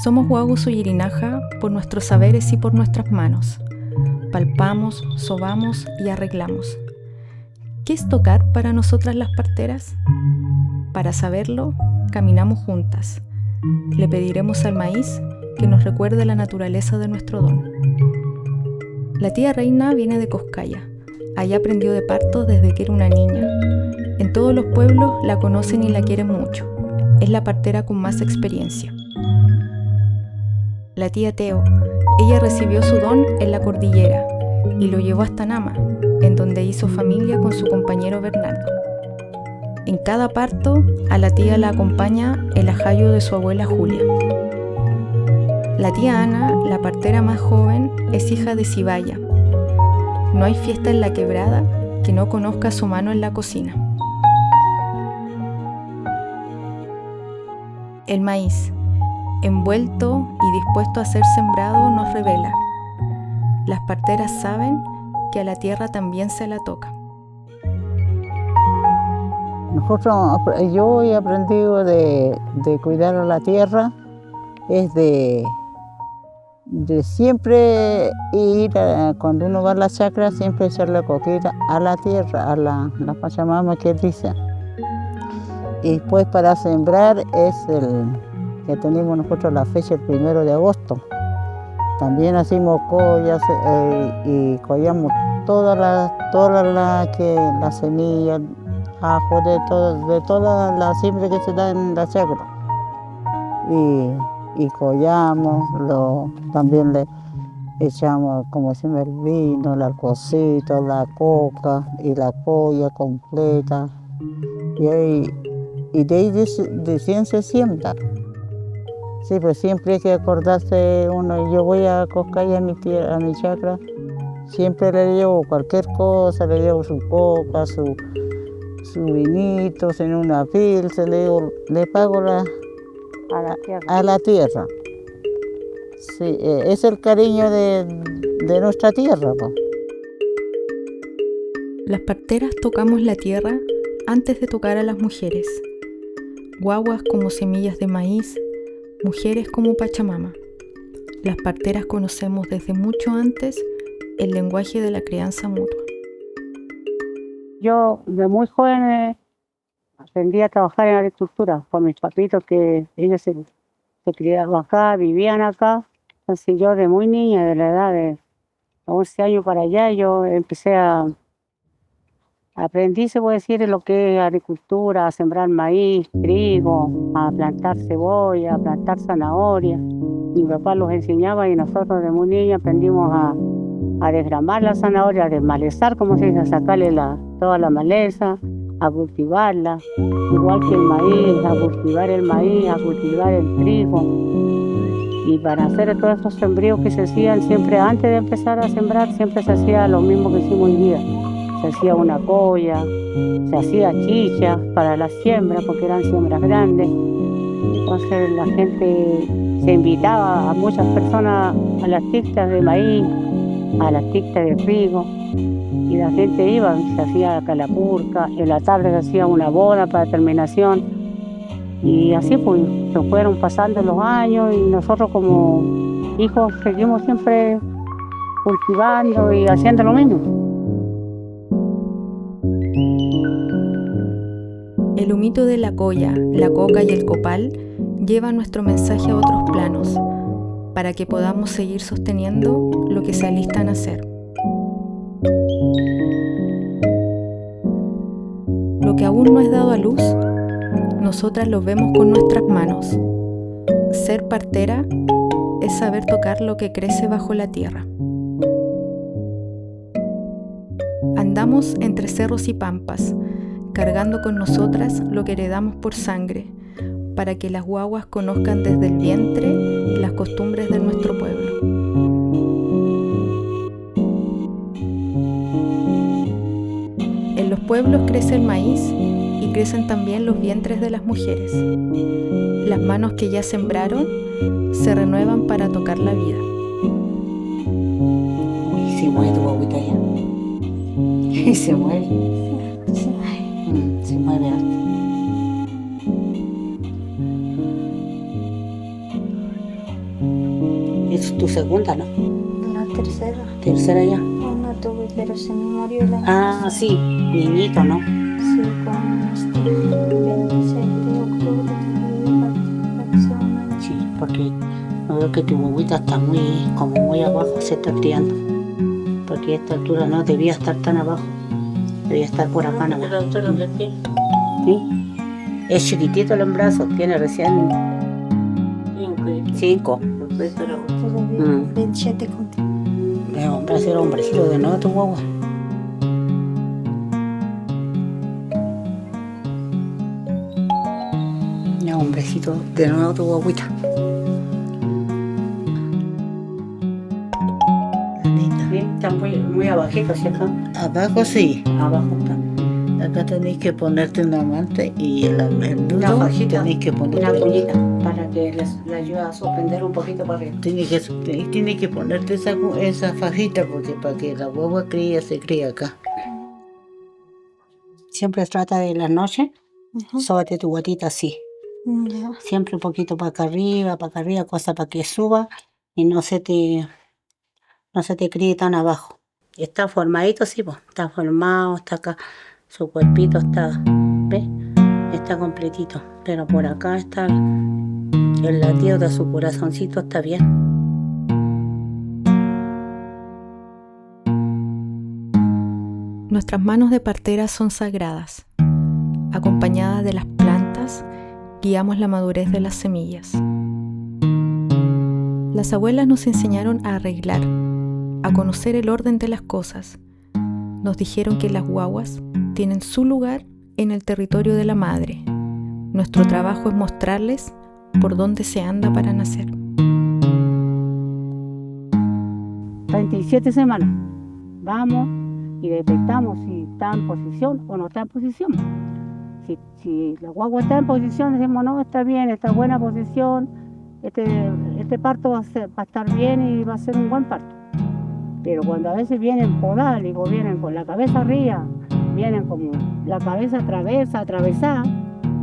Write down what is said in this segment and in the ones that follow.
Somos Wagu Suyirinaja por nuestros saberes y por nuestras manos. Palpamos, sobamos y arreglamos. ¿Qué es tocar para nosotras las parteras? Para saberlo, caminamos juntas. Le pediremos al maíz que nos recuerde la naturaleza de nuestro don. La tía Reina viene de Coscaya. Allá aprendió de parto desde que era una niña. En todos los pueblos la conocen y la quieren mucho. Es la partera con más experiencia. La tía Teo, ella recibió su don en la cordillera y lo llevó hasta Nama, en donde hizo familia con su compañero Bernardo. En cada parto, a la tía la acompaña el ajayo de su abuela Julia. La tía Ana, la partera más joven, es hija de Cibaya. No hay fiesta en la quebrada que no conozca su mano en la cocina. El maíz, envuelto y dispuesto a ser sembrado, nos revela. Las parteras saben que a la tierra también se la toca. Yo he aprendido de cuidar a la tierra, es de siempre ir, cuando uno va a la chacra, siempre echarle coquita a la tierra, a la Pachamama que dice. Y después para sembrar es el que tenemos nosotros la fecha el 1 de agosto. También hacemos collas y collamos todas las semillas, ajo, de toda la siembra que se da en la chacra. Y collamos, también le echamos, como decimos, el vino, el alcocito, la coca y la colla completa. Y de ahí recién se siembra. Sí, pues siempre hay que acordarse uno. Yo voy a Coscaya, a mi chacra, siempre le llevo cualquier cosa, le llevo su coca, su vinito, en una pilsa, le pago a la tierra. Sí, es el cariño de nuestra tierra, ¿no? Las parteras tocamos la tierra antes de tocar a las mujeres. Guaguas como semillas de maíz, mujeres como Pachamama. Las parteras conocemos desde mucho antes el lenguaje de la crianza mutua. Yo de muy joven aprendí a trabajar en agricultura por mis papitos, que ellos se criaban acá, vivían acá. Entonces yo de muy niña, de la edad de 11 años para allá, yo empecé aprendí, se puede decir, lo que es agricultura, a sembrar maíz, trigo, a plantar cebolla, a plantar zanahoria. Mi papá los enseñaba y nosotros de muy niños aprendimos a desgramar la zanahoria, a desmalezar, como se dice, a sacarle toda la maleza, a cultivarla, igual que el maíz, a cultivar el maíz, a cultivar el trigo. Y para hacer todos estos sembríos que se hacían, siempre antes de empezar a sembrar, siempre se hacía lo mismo que hicimos hoy día. Se hacía una colla, se hacía chicha para la siembra, porque eran siembras grandes. Entonces la gente se invitaba a muchas personas a las tictas de maíz, a las tictas de trigo, y la gente iba, se hacía calapurca, en la tarde se hacía una boda para terminación, y así pues se fueron pasando los años y nosotros como hijos seguimos siempre cultivando y haciendo lo mismo. El humito de la colla, la coca y el copal lleva nuestro mensaje a otros planos, para que podamos seguir sosteniendo lo que se alistan a hacer. Lo que aún no es dado a luz, nosotras lo vemos con nuestras manos. Ser partera es saber tocar lo que crece bajo la tierra. Andamos entre cerros y pampas, cargando con nosotras lo que heredamos por sangre, para que las guaguas conozcan desde el vientre las costumbres de nuestro pueblo. En los pueblos crece el maíz y crecen también los vientres de las mujeres. Las manos que ya sembraron se renuevan para tocar la vida. Y se mueve tu guaguita ya. Y se mueve. Se mueve harto. es tu segunda, ¿no? La tercera. Tercera ya. Una tuve, pero se me murió el año Ah, pasado. sí, niñito, ¿no? Sí, con 26 de octubre tuve hace un año. Sí, porque no veo que tu guaguita está muy abajo, se está criando. Porque a esta altura no debía estar tan abajo. Debía estar por acá nomás. ¿Sí? Es chiquitito el embarazo, tiene recién 5. Todavía 27 contigo. Era hombrecito de nuevo tu guagua. Ya, hombrecito de nuevo tu guaguita. Sí, está muy abajito, ¿cierto? Abajo sí. Abajo está. Acá tenéis que ponerte una manta y el Una nudo fajita, tenéis que una ponerte. cuñita, para que le ayude a suspender un poquito para arriba. Tienes que ponerte esa fajita porque para que la hueva se cría acá. Siempre trata de la noche, Ujú. sóbate tu guatita así. Ya. Siempre un poquito para acá arriba, cosa para que suba y no se te críe tan abajo. Está formadito, sí, pues, está formado, está acá, su cuerpito está, ¿ves? Está completito, pero por acá está el latido de su corazoncito, está bien. Nuestras manos de partera son sagradas. Acompañadas de las plantas, guiamos la madurez de las semillas. Las abuelas nos enseñaron a arreglar, a conocer el orden de las cosas. Nos dijeron que las guaguas tienen su lugar en el territorio de la madre. Nuestro trabajo es mostrarles por dónde se anda para nacer. 37 semanas. Vamos y detectamos si está en posición o no está en posición. Si la guagua está en posición, decimos, no, está bien, está en buena posición, este parto va a estar bien y va a ser un buen parto. Pero cuando a veces vienen podálicos, vienen con la cabeza arriba, vienen como la cabeza atravesada,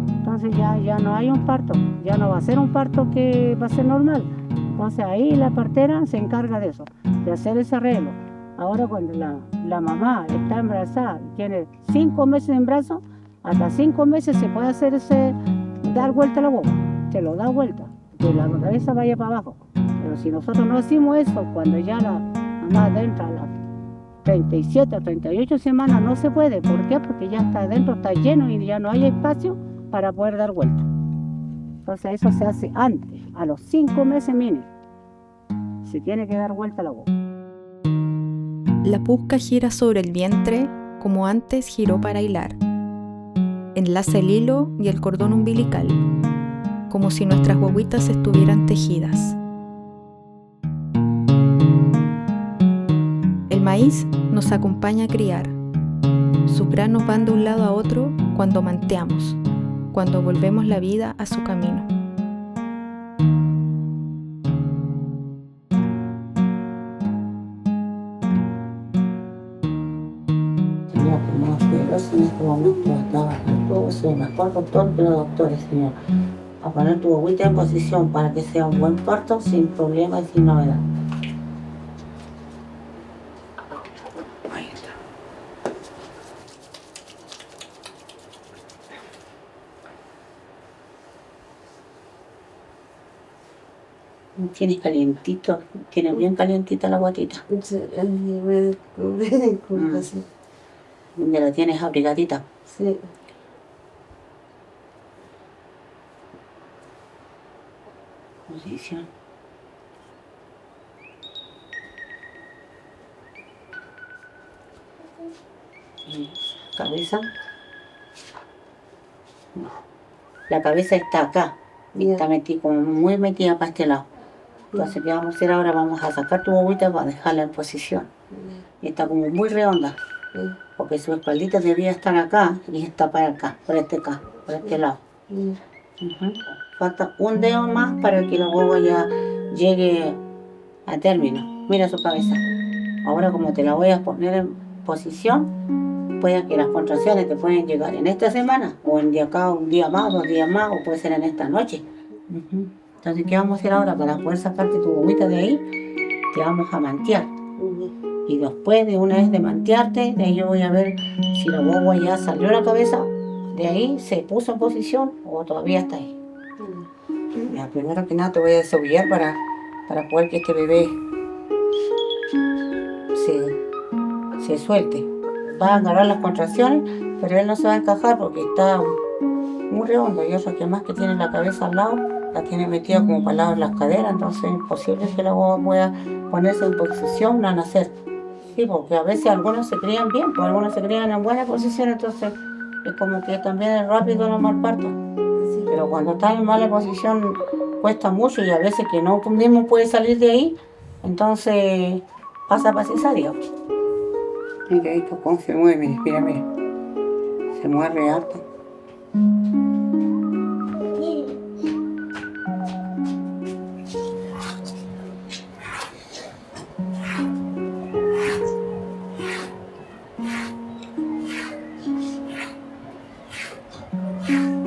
entonces ya no hay un parto, ya no va a ser un parto que va a ser normal. Entonces ahí la partera se encarga de eso, de hacer ese arreglo. Ahora cuando la mamá está embarazada, tiene 5 meses de embarazo, hasta 5 meses se puede hacer dar vuelta a la boca, se lo da vuelta, que la cabeza vaya para abajo. Pero si nosotros no hacemos eso, cuando ya la mamá entra a las 37 o 38 semanas, no se puede. ¿Por qué? Porque ya está adentro, está lleno y ya no hay espacio para poder dar vuelta. Entonces eso se hace antes, a los 5 meses mínimo. Se tiene que dar vuelta a la boca. La pusca gira sobre el vientre como antes giró para hilar. Enlaza el hilo y el cordón umbilical, como si nuestras guaguitas estuvieran tejidas. El maíz nos acompaña a criar. Sus granos van de un lado a otro cuando manteamos, cuando volvemos la vida a su camino. Señor, como asqueroso en este momento estaba el mejor doctor que los doctores, señor. A poner tu guaguita en posición para que sea un buen parto sin problema y sin novedad. Ahí está. Tienes calientito, tienes bien calientita la guatita. Ya la tienes abrigadita. Sí. Posición. Y cabeza. No. La cabeza está acá. Y está metida, como muy metida para este lado. Entonces, ¿qué vamos a hacer ahora? Vamos a sacar tu bobita para dejarla en posición. Y está como muy redonda. Porque su espaldita debía estar acá y está para acá, por este lado. Falta un dedo más para que la guagua ya llegue a término. Mira su cabeza. Ahora como te la voy a poner en posición, puede que las contracciones te pueden llegar en esta semana, o en de acá un día más, 2 días más, o puede ser en esta noche. Entonces, ¿qué vamos a hacer ahora? Para poder sacarte tu guaguita de ahí, te vamos a mantear. Y después de una vez de mantearte, de ahí yo voy a ver si la guagua ya salió la cabeza, de ahí se puso en posición o todavía está ahí. Ya, primero que nada te voy a desovillar para poder que este bebé se suelte. Va a agarrar las contracciones, pero él no se va a encajar porque está muy redondo y otro que más que tiene la cabeza al lado, la tiene metida como para el lado de las caderas, entonces es imposible que la guagua pueda ponerse en posición a nacer. Sí, porque a veces algunos se crían bien, pues algunos se crían en buena posición, entonces es como que también es rápido el mal parto. Pero cuando está en mala posición cuesta mucho y a veces que no tú mismo puedes salir de ahí, entonces pasa para cesárea. Mira ahí cómo se mueve, mira, mira. Se mueve harto.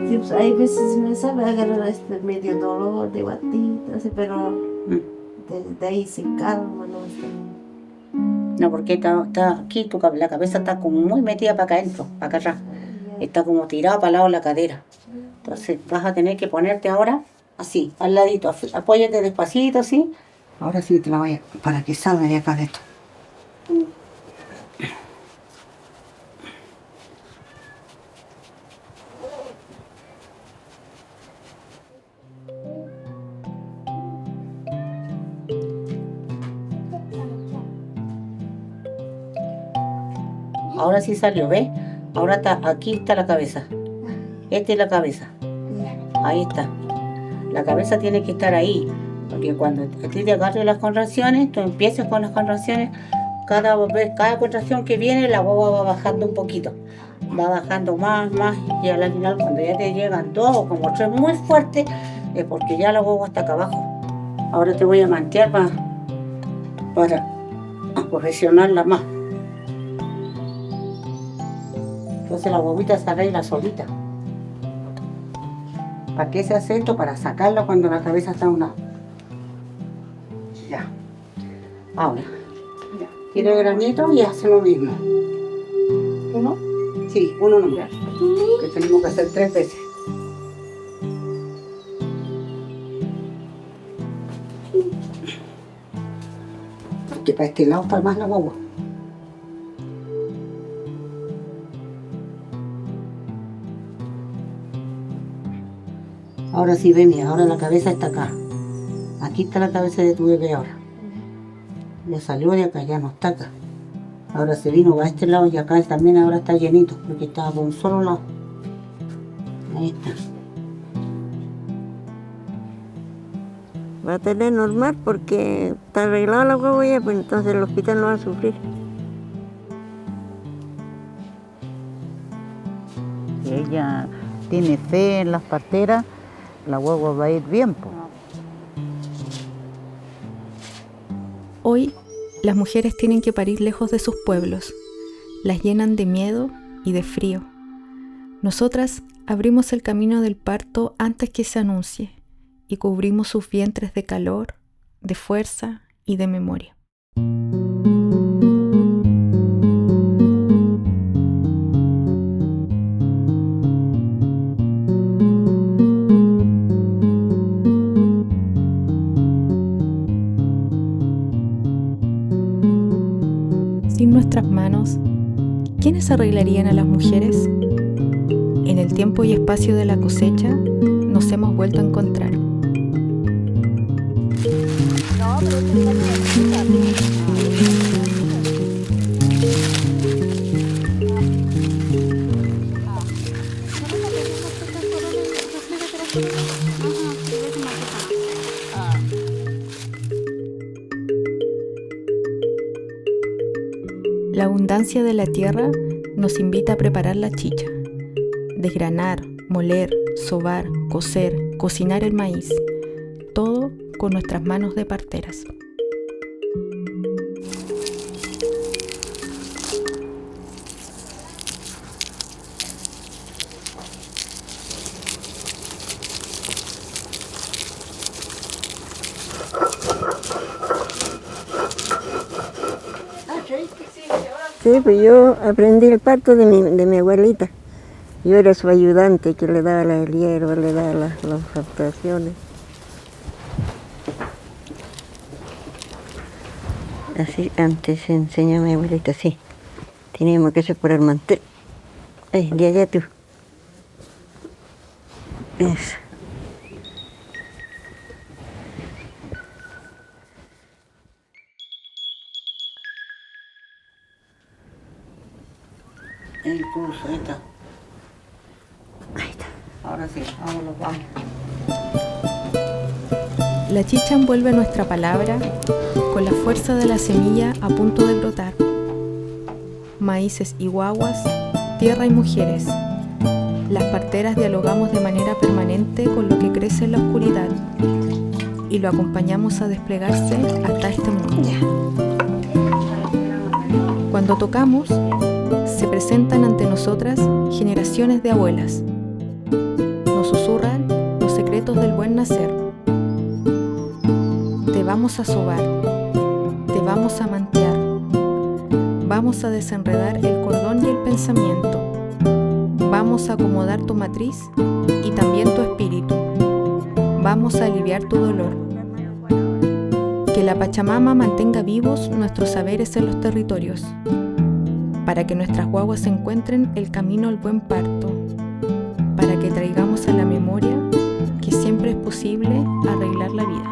Sí, pues, hay veces me sabe agarrar medio dolor de guatita, así, pero de ahí se calma, ¿no? No, porque está aquí, la cabeza está como muy metida para acá adentro, para acá atrás. Está como tirada para el lado de la cadera. Entonces vas a tener que ponerte ahora así, al ladito, apóyate despacito, así. Ahora sí te la voy a, para que salga de acá de esto. Ahora sí salió, ¿ves? Ahora está, aquí está la cabeza. Esta es la cabeza. Ahí está. La cabeza tiene que estar ahí. Porque cuando a ti te agarren las contracciones, tú empiezas con las contracciones, cada contracción que viene, la guagua va bajando un poquito. Va bajando más, y al final cuando ya te llegan dos o como tres muy fuertes, es porque ya la guagua está acá abajo. Ahora te voy a mantear para profesionarla más. Entonces la guaguita se arregla solita. ¿Para qué se hace esto? Para sacarla cuando la cabeza está a un lado. Ya. Ahora. Ya. Tira el granito y hace lo mismo. ¿Uno? Sí, uno nomás. Que tenemos que hacer 3 veces. Porque para este lado está más la guagua. Ahora sí, ve, mira, ahora la cabeza está acá. Aquí está la cabeza de tu bebé ahora. Ya salió de acá, ya no está acá. Ahora se vino a este lado y acá también ahora está llenito, porque estaba por un solo lado. Ahí está. Va a tener normal porque está arreglada la guagua ya, pues entonces el hospital no va a sufrir. Si ella tiene fe en las parteras, la guagua va a ir bien, po. Hoy, las mujeres tienen que parir lejos de sus pueblos. Las llenan de miedo y de frío. Nosotras abrimos el camino del parto antes que se anuncie y cubrimos sus vientres de calor, de fuerza y de memoria. Sin nuestras manos, ¿quiénes arreglarían a las mujeres? En el tiempo y espacio de la cosecha, nos hemos vuelto a encontrar. La abundancia de la tierra nos invita a preparar la chicha, desgranar, moler, sobar, cocer, cocinar el maíz, todo con nuestras manos de parteras. Sí, pues yo aprendí el parto de mi abuelita. Yo era su ayudante que le daba la hierba, le daba las adaptaciones. Así antes enseñó mi abuelita, sí. Teníamos que separar mantel. De allá tú. Eso. El curso, ahí está. Ahí está. Ahora sí, vámonos, vamos. La chicha envuelve nuestra palabra con la fuerza de la semilla a punto de brotar. Maíces y guaguas, tierra y mujeres. Las parteras dialogamos de manera permanente con lo que crece en la oscuridad y lo acompañamos a desplegarse hasta este mundo. Cuando tocamos, se presentan ante nosotras generaciones de abuelas. Nos susurran los secretos del buen nacer. Te vamos a sobar, te vamos a mantear, vamos a desenredar el cordón y el pensamiento, vamos a acomodar tu matriz y también tu espíritu, vamos a aliviar tu dolor. Que la Pachamama mantenga vivos nuestros saberes en los territorios, para que nuestras guaguas encuentren el camino al buen parto, para que traigamos a la memoria que siempre es posible arreglar la vida.